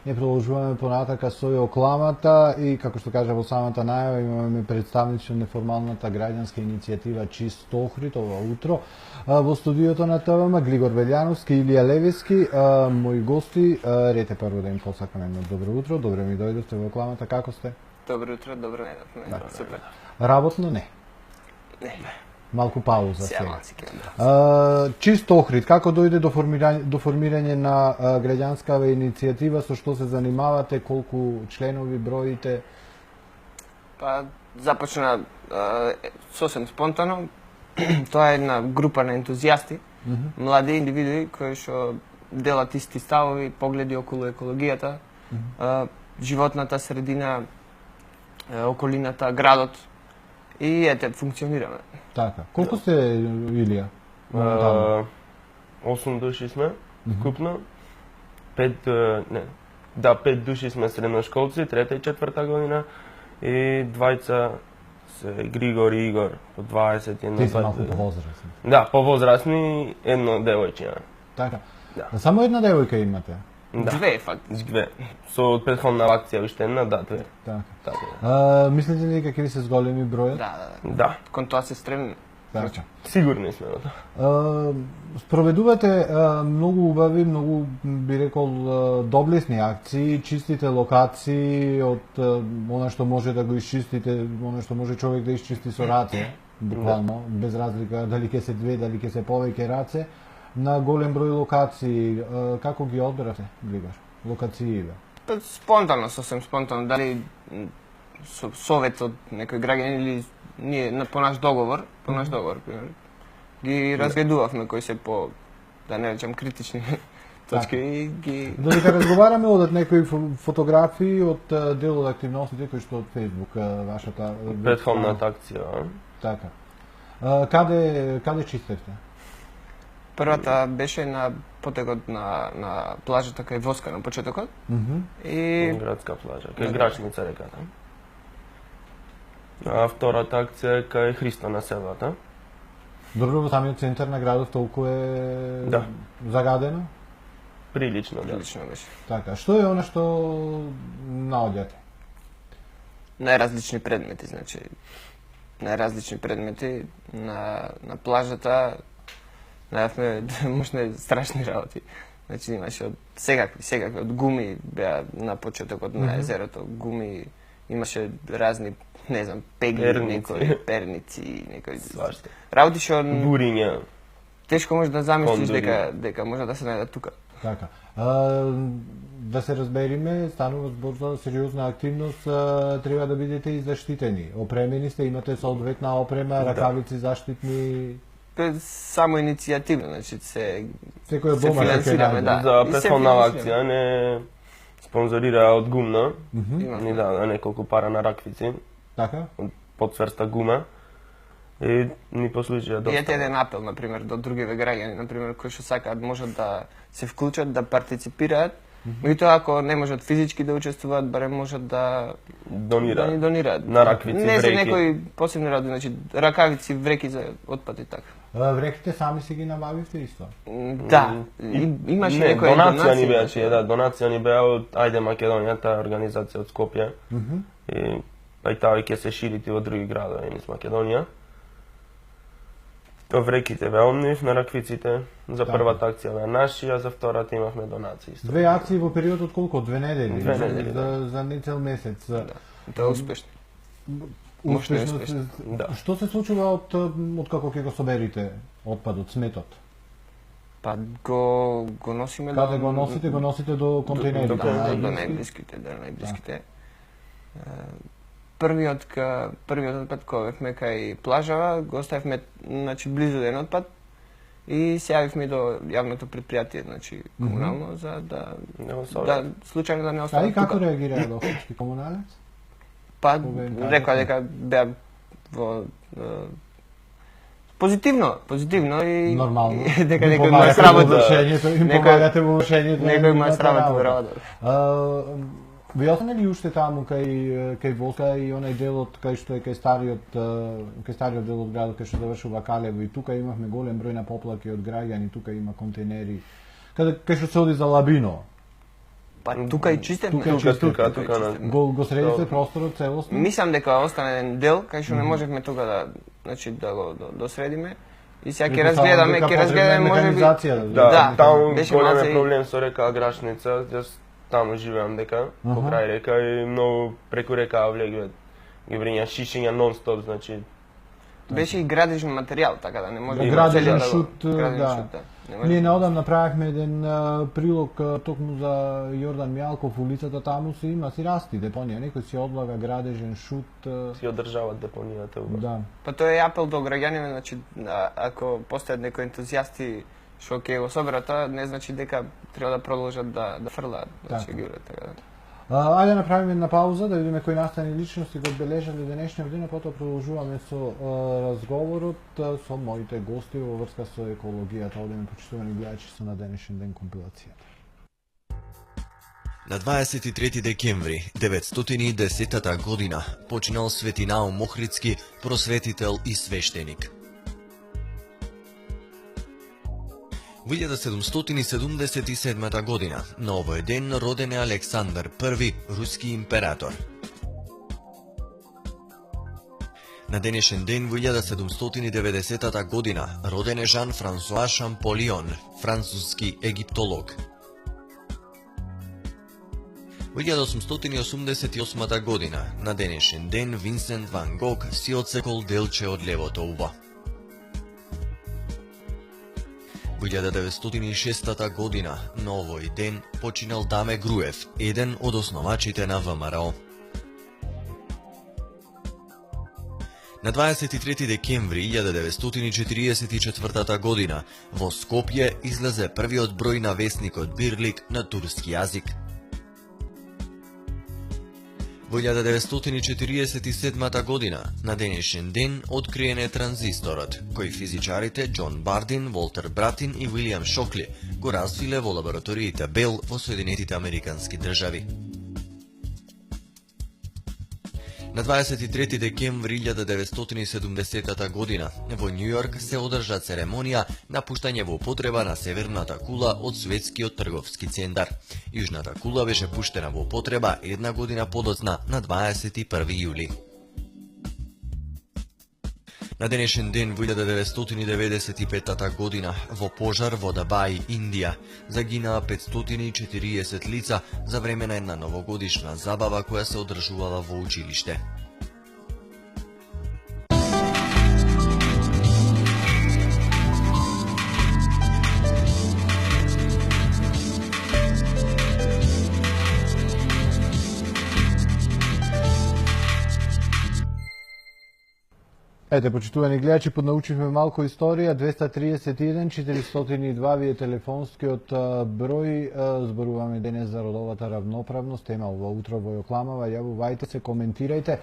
Не продолжуваме понатака со окламата и, како што кажа во самата најава, имаме представничи на неформалната граѓанска иницијатива Чист Охрид ова утро. Во студиото на ТВМ Глигор Велјановски, Илија Левиски, мои гости. Рете прво да им посакам едно добро утро. Добре ми дојдовте во окламата, како сте? Добро утро, добро најдовме. Супер. Работно не. Не. Малку пауза сега. Сега. Чист Охрид, како дојде до формирање на граѓанскава иницијатива, со што се занимавате, колку членови броите? Па започна сосем спонтано. Тоа е една група на ентузијасти, млади индивидуи кои што делат исти ставови, погледи околу екологијата, животната средина, околината, градот. И ете, функционираме. Така. Колку сте, Илија? 8 души сме, купно. 5 души сме средношколци, трета и четврта година. И двајца се Григор и Игор, по 21. Ти си малку повозрасни. Да, повозрасни, едно девојчиња. Така. Да. Само една девојка имате? Да. Две, фактички. Две. Со претходна акција уште една, да, две. Така. Така. Мислите ли дека ќе се зголеми бројот? Да. Кон тоа се стремни. Така. Сигурни сме во тоа. Спроведувате многу убави, многу би рекол доблесни акции, чистите локации од она што може да го исчистите, она што може човек да исчисти со раце, буквално, без разлика дали ќе се две, дали ќе се повеќе раце, на голем број локации. Како ги одберате, Глигор? Локациите? Спонтано, сосем спонтано, дали со совет од некој граѓанин или ние по наш договор, пример, ги разгледувавме кои се по, да не речам, критични точки и ги... Додека разговараме, одат некои фотографии од дел од активностите кои што од Facebook, вашата... Претходната акција. Така. Каде чистевте? Првата беше на потекот на плажата кај Воска на почетокот. И градска плажа, кај Грачница реката. А втората акција е кај Христо на селата. Добро, во самиот центар на градот толку е загадено? Прилично, да. Прилично беше. Така, што е она што наоѓате? Најразлични предмети, значи најразлични предмети на плажата. Најавме можне страшни работи. Значи имаше од секакви, од гуми беа на почетокот на езерото, гуми, имаше разни, не знам, пегли, некои перници, некои свашта. Работи што буриња. Тешко може да замислиш дека може да се најдат тука. Така. Да се разбериме, станува збор за сериозна активност, треба да бидете и заштитени. Опремени сте, имате соодветна опрема, ракавици заштитни. Само иницијативно, значи се финансираме, да. За претходна акција не спонзорира од гумна. Ни да неколку пара на раквици. Така? Од подсверста гума. И ни послужија доста. И ете еден апел, например, до другиве граѓани, например, кои што сакаат можат да се вклучат, да партиципираат. Меѓутоа, ако не можат физички да учествуваат, барем можат да ни донираат. На раквици, не вреки. Не за некои посебни радови, значи ракавици, вреки за отпад и така. Вреките сами си ги набавивте исто? Да, имаше некои донација ни беше, донација ни беа од Ајде Македонија, таа организација од Скопје. И таа ќе се ширити во други градови низ Македонија. Вреките беа од нив, на раквиците за првата акција беа наши, а за втората имавме донации. Две акции во период од колку? 2 недели? 2 недели, за нецел месец. Тоа е успешно. Успешно. Да. Што се случува од како ќе го соберите отпадот, сметот? Па го носиме Каде го носите? Го носите до контейнерите? До најблиските. Првиот отпад кој бевме кај плажава, го оставивме значи близу еден отпад и се јавивме до јавното предпријатие, значи комунално, за да случајно да не остават тука. А и како реагираа Охридски комуналец? Па рекоа дека беа во позитивно и нормално. Дека некој има сработа. Им помагате во вршењето. Некој има сработа во работа. Ви останали уште таму кај Воска и онај делот кај што е кај стариот дел од градот кај што завршува Калево и тука имавме голем број на поплаки од граѓани, тука има контейнери. Кај што се оди за Лабино. Па тука и чистевме. Тука. Го средите просторот целосно? Мислам дека остане еден дел кај што не можевме тука да го досредиме. И сега ќе разгледаме можеби. Да, таму голем проблем со река Аграшница, јас таму живеам дека покрај река и многу преку река влегуваат. Ги вриња шишиња нон-стоп, значи беше и градежен материјал, така да не може градежен шут, да. Ние наодам направивме еден прилог токму за Јордан Мјалков, улицата таму си има си расти депонија, некој си одлага градежен шут, си одржават депонијата. Да. Па тоа е апел до граѓаните, значи ако постојат некои ентузијасти што ќе го соберат тоа, не значи дека треба да продолжат да фрлаат, значи ги урат така. Ајде да направиме една пауза, да видиме кои настани личности го одбележале денешниот ден, а потоа продолжуваме со разговорот со моите гости во врска со екологијата. Одеме почитувани гледачи со на денешен ден компилацијата. На 23 декември 910 година починал Свети Наум Охридски, просветител и свештеник. Во 1777 година на овој ден роден е Александар I, руски император. На денешен ден во 1790 година роден е Жан-Франсуа Шамполион, француски египтолог. Во 1888 година на денешен ден Винсент Ван Гог си отсекол делче од левото уво. Во 1906 година на овој ден починал Даме Груев, еден од основачите на ВМРО. На 23 декември 1944 година во Скопје излезе првиот број на весникот Бирлик на турски јазик. Во 1947 година на денешен ден откриен е транзисторот, кој физичарите Џон Бардин, Волтер Братин и Вилијам Шокли го развиле во лабораториите Бел во Соединетите Американски држави. На 23 декември 1970 година во Њу Јорк се одржа церемонија на пуштање во употреба на северната кула од светскиот трговски центар. Јужната кула беше пуштена во употреба една година подоцна на 21 јули. На денешен ден во 1995 година во пожар во Дабај, Индија, загинаа 540 лица за време на една новогодишна забава која се одржувала во училиште. Ете, почитувани гледачи, поднаучивме малку историја. 231 402 ви е телефонскиот број. Зборуваме денес за родовата равноправност. Тема ова утро во Јокламава. Јавувајте се, коментирајте.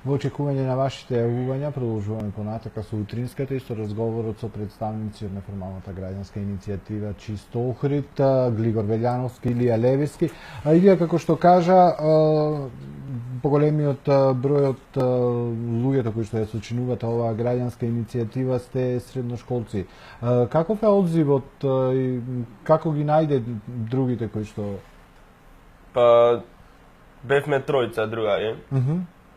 Во очекување на вашите јавувања продолжуваме понатака со утринската и со разговорот со представници од неформалната граѓанска иницијатива Чисто Охрид, Глигор Велјановски, Илија Левиски. Илија, како што кажа, поголемиот број од луѓето кои што ја сочинувате оваа граѓанска иницијатива сте средношколци. Каков е одзивот и како ги најде другите кои што... Па, бевме тројца другари.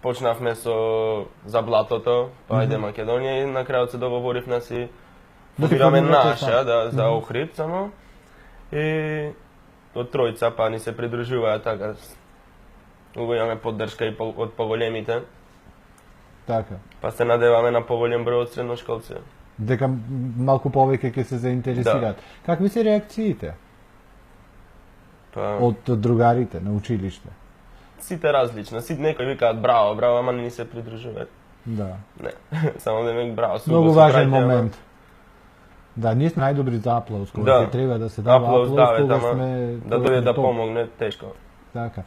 Почнавме со за блатото, па ајде Македонија и на крајот се договоривме си формираме наша, за Охрид само. И од тројца па ни се придружуваат така. Имаме поддршка и од поголемите. Така. Па се надеваме на поголем број од средношколци. Дека малку повеќе ќе се заинтересираат. Какви се реакциите? Па... од другарите на училиште? Сите различни. Сите некои викаат браво, браво, ама не ни се придружуваат. Да. Не, само да ме браво. Многу важен момент. Да, ние сме најдобри за аплауз, кога ќе треба да се дава аплауз, кога сме... Да дојде да помогне, тешко. Така.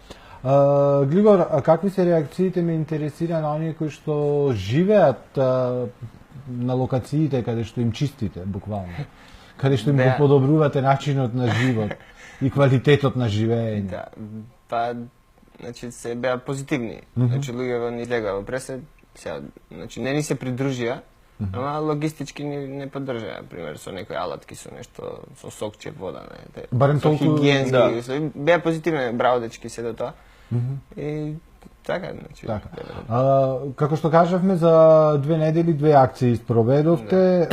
Глигор, какви се реакциите, ме интересира на оние кои што живеат на локациите каде што им чистите, буквално. Каде што им го подобрувате начинот на живот и квалитетот на живење. Да, па, значи, се беа позитивни. Значи, луѓето ни лега во пресед, значи, не ни се придружија, Ама логистички не поддржаа, пример со некои алатки, со нешто, со сокче, вода, не, Барем со толку- хигиенски, да. беа позитивни, браво дечки се до тоа. И така, значи. Така. Како што кажавме, за 2 недели 2 акции спроведовте.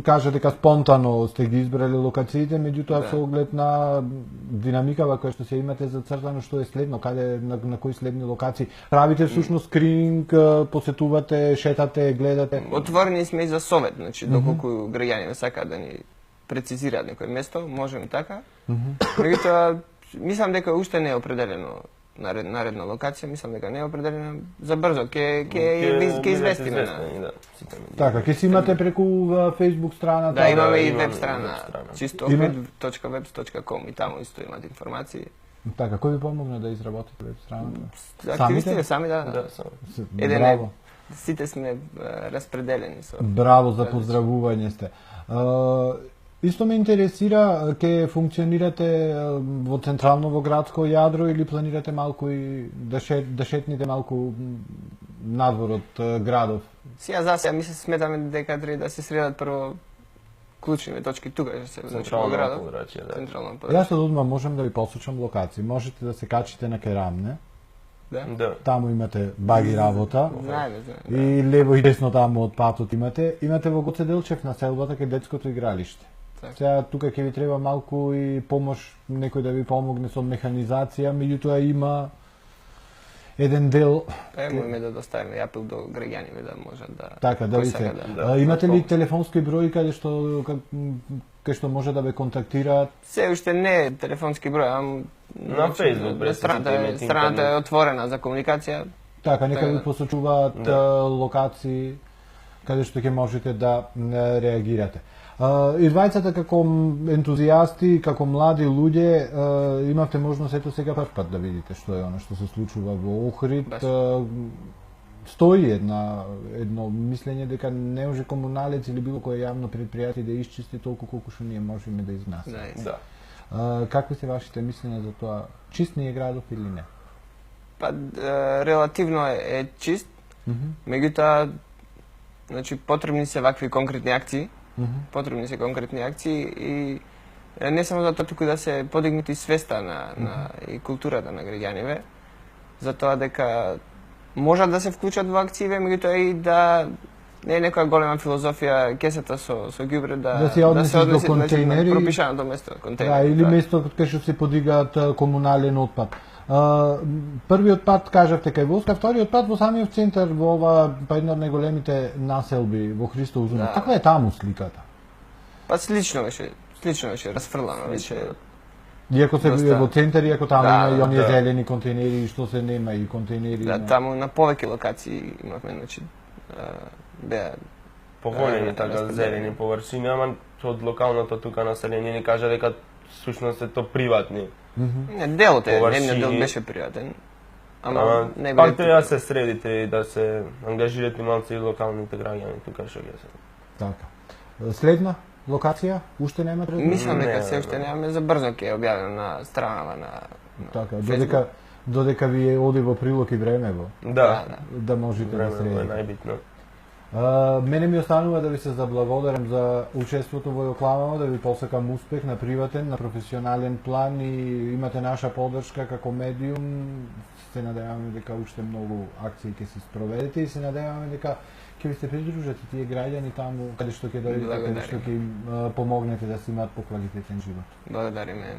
Кажа дека спонтано сте ги избрали локациите, меѓутоа со оглед на динамикава која што се имате зацртано, што е следно, каде на кои следни локации правите всушност скрининг, посетувате, шетате, гледате. Отворени сме и за совет, значи доколку граѓаните сакаат да ни прецизираат некој место, можеме така. Меѓутоа, мислам дека уште не е определено наредна локација, мислам дека не е определена за брзо, ќе известиме. Да. Така, ќе си имате преку Facebook страната. Да, имаме и имаме веб веб страна, страна. чисто Има- web.com и таму исто имате информации. Така, кој ви помогна да изработите веб страната? Активистите сами, да. Да, само. Еден е, Браво. сите сме распределени со. Браво за поздравување сте. Исто ме интересира, ќе функционирате во централно во градско јадро или планирате малку и да шетните малку надвор од градов? Сега ми се сметаме дека треба да се средат прво клучните точки тука, што се значи во Централно градот. подрачје, да. Централно Јас подрачје. од одма можам да ви посочам локации. Можете да се качите на Керамне, Да. Да. таму имате баги работа. Знаеме. И лево и десно таму од патот имате. Имате во Гоце Делчев населбата кај детското игралиште. Така. Сега тука ќе ви треба малку и помош, некој да ви помогне со механизација, меѓутоа има еден дел Можеме да доставиме и апел до граѓаните да можат да така да кој ви сака се. да. Имате ли помош. телефонски број кај што може да ве контактираат? Се уште не е телефонски број, ам На Facebook, бре, страната имате страната е интернет. отворена за комуникација. Така, нека Така ви да. посочуваат Да. локации каде што ќе можете да реагирате. И двајцата како ентузијасти, како млади луѓе, имавте можност ето сега прв пат да видите што е она што се случува во Охрид. Баш. Стои едно мислење дека не може комуналец или било кое јавно предпријатие да исчисти толку колку што ние можеме да изнасиме. Да. Да. Какви се вашите мислења за тоа? Чист ни е градов или не? Па релативно е чист, меѓутоа значи потребни се вакви конкретни акции. Потребни се конкретни акции и не само за тоа туку да се подигнати свеста на и културата на граѓаните за тоа дека можат да се вклучат во акциите, меѓутоа и да не е некоја голема филозофија кесата со ѓубре Да се однесиш до однеси, контейнери. на пропишаното место, контейнери. Да, или место кај што се подигаат комунален отпад. Првиот пат кажавте кај Воска, вториот пат во самиот центар во ова па една од најголемите населби во Христов Зунов. Да. Каква е таму сликата? Па слично беше расфрлано, беше Иако се Доста. во центар, иако таму Да, има и оние да. зелени контейнери, што се нема и контейнери. да, има. таму на повеќе локации имавме, значи беа Поголеми така распределени. зелени површини, ама од локалното тука население ни кажа дека всушност е то приватни. Не, делот е, Површини. немниот дел беше приватен. Ама Ама не пак беше треба да се средите и да се ангажирате малку и локалните граѓани тука што ги се. Така. Следна локација? Уште немате? Мислам дека Не, се уште немаме, за брзо ќе е објавено на странава на Така, Facebook. додека ви оди во прилог и времево, Да, да можете да време е средите. најбитно. Мене ми останува да ви се заблагодарам за учеството во Јокламаво, да ви посакам успех на приватен, на професионален план и имате наша поддршка како медиум. Се надеваме дека уште многу акции ќе се спроведете и се надеваме дека ќе ви се придружат и тие граѓани таму каде што ќе дојдете, каде што ќе им помогнете да си имаат поквалитетен живот. Благодариме.